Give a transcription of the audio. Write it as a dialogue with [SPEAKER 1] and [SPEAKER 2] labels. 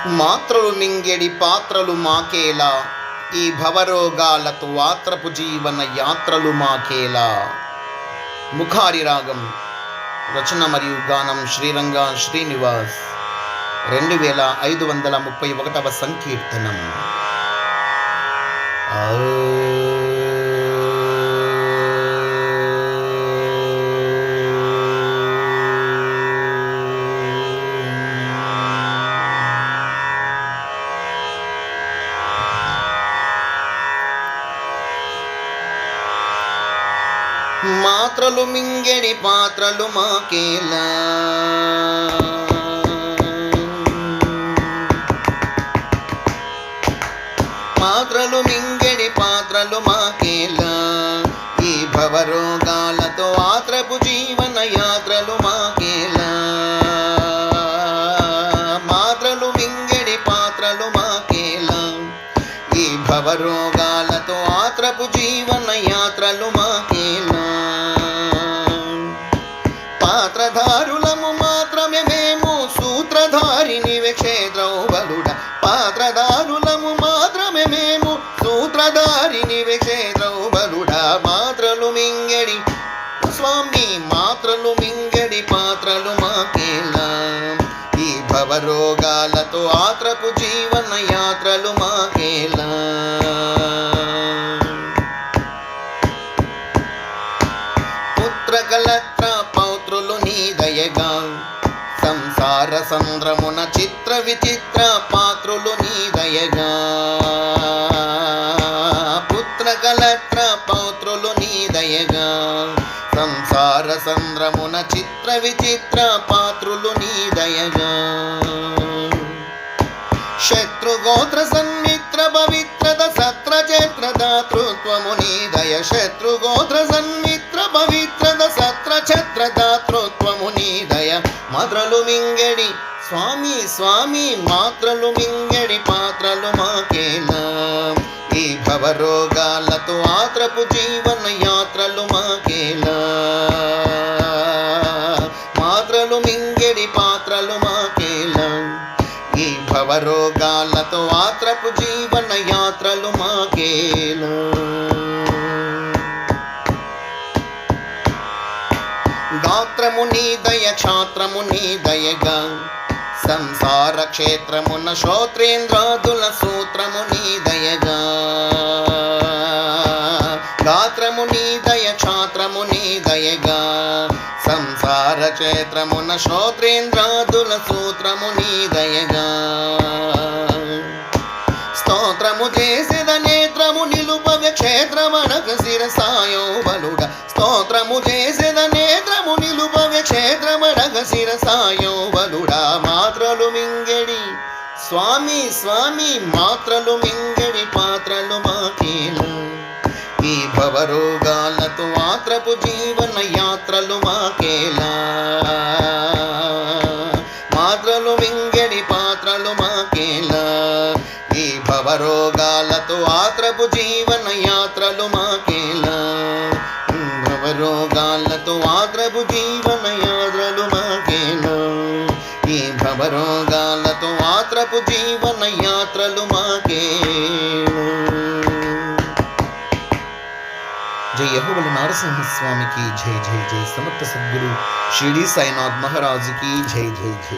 [SPEAKER 1] మాత్రలు మింగెడి పాత్రలు మాకేలా, ఈ భవరోగాలతో ఆత్రపు జీవన యాత్రలు మాకేలా. ముఖారి రాగం. రచన మరియు గానం శ్రీరంగ శ్రీనివాస్. 2531వ సంకీర్తనం. మాత్రలు మింగెడి పాత్రలు మాకేలా, మాత్రలు మింగెడి పాత్రలు మాకేలా, ఈ భవరోగాలతో ఆత్రపు జీవన యాత్రలు మాకేలా. మాత్రలు మింగెడి పాత్రలు మాకేలా, ఈ భవరోగాలతో ఆత్రపు జీవన యాత్రలు మాకేలా. పాత్రధారులము మాత్రమే మేము, సూత్రధారినివే క్షేత్రౌబలుడ. పాత్రధారులము మాత్రమే మేము, సూత్రధారినివే క్షేత్రౌబలుడ. మాత్రలు మింగెడి స్వామి, మాత్రలు మింగెడి పాత్రలు మాకేలా, ఈ భవరోగాలతో ఆత్రపు జీవన యాత్రలు మాకేలా. పుత్రకలత్ర పౌత్రులు నీ దయగా, సంసార సంద్రమున చిత్ర విచిత్ర పాత్రులు నీ దయగా. పుత్రకలత్ర పౌత్రులు నీ దయగా, సంసార సంద్రమున చిత్ర విచిత్ర పాత్రులు నీ దయగా. శత్రుగోత్ర సన్మిత్ర పవిత్రద సత్ర చైత్ర దాతృత్వము నీ దయ. శత్రుగోత్ర సన్మిత్ర పవిత్రద సత్ర ఛత్ర దాతృత్వము నీ దయ. మాత్రలు మింగెడి స్వామి స్వామి, మాత్రలు మింగెడి పాత్రలు మాకేలా, ఈ భవరోగాలతో ఆత్రపు జీవన యాత్రలు మాకేలా. మాత్రలు మింగెడి పాత్రలు మాకేలా, ఈ భవరోగాలతో ఆత్రపు జీవన యాత్రలు మాకేలా. గాత్రము నీ దయ, క్షాత్రము నీ దయగా, సంసార క్షేత్రమున శ్రోత్రేంద్రాదుల సూత్రము నీ దయగా. గాత్రము నీ దయ, క్షాత్రము నీ దయగా, సంసార క్షేత్రమున శ్రోత్రేంద్రాదుల సూత్రము నీ దయగా. స్తోత్రము చేసేద నేత్రము నిలుపవే క్షేత్రమనక శిరసాయో బలుడ. స్తోత్రము చేసేద నేత్రము నిలుపవే క్షేత్రమనక శిరసాయో బలుడ. మాత్రలు మింగెడి స్వామి స్వామి, మాత్రలు మింగెడి పాత్రలు మాకేలా, ఈ భవరోగాలతో ఆత్రపు జీవన యాత్రలు మాకేలా. మాత్రలు మింగెడి పాత్రలు మాకేలా, ఈ భవరోగాలతో ఆత్రపు జీవన యాత్రలు మాకేలా. భవరోగాలతో ఆత్రపు జీవన యాత్రలు మాకేలా, ఈ భవరోగాలతో ఆత్రపు జీవన యాత్రలు మాకేలా. జై యెహోవా నరసింహస్వామికి జై జై జై. సమర్థ సద్గురు షిరిడి సాయినాథ్ మహారాజుకి జై జై జై.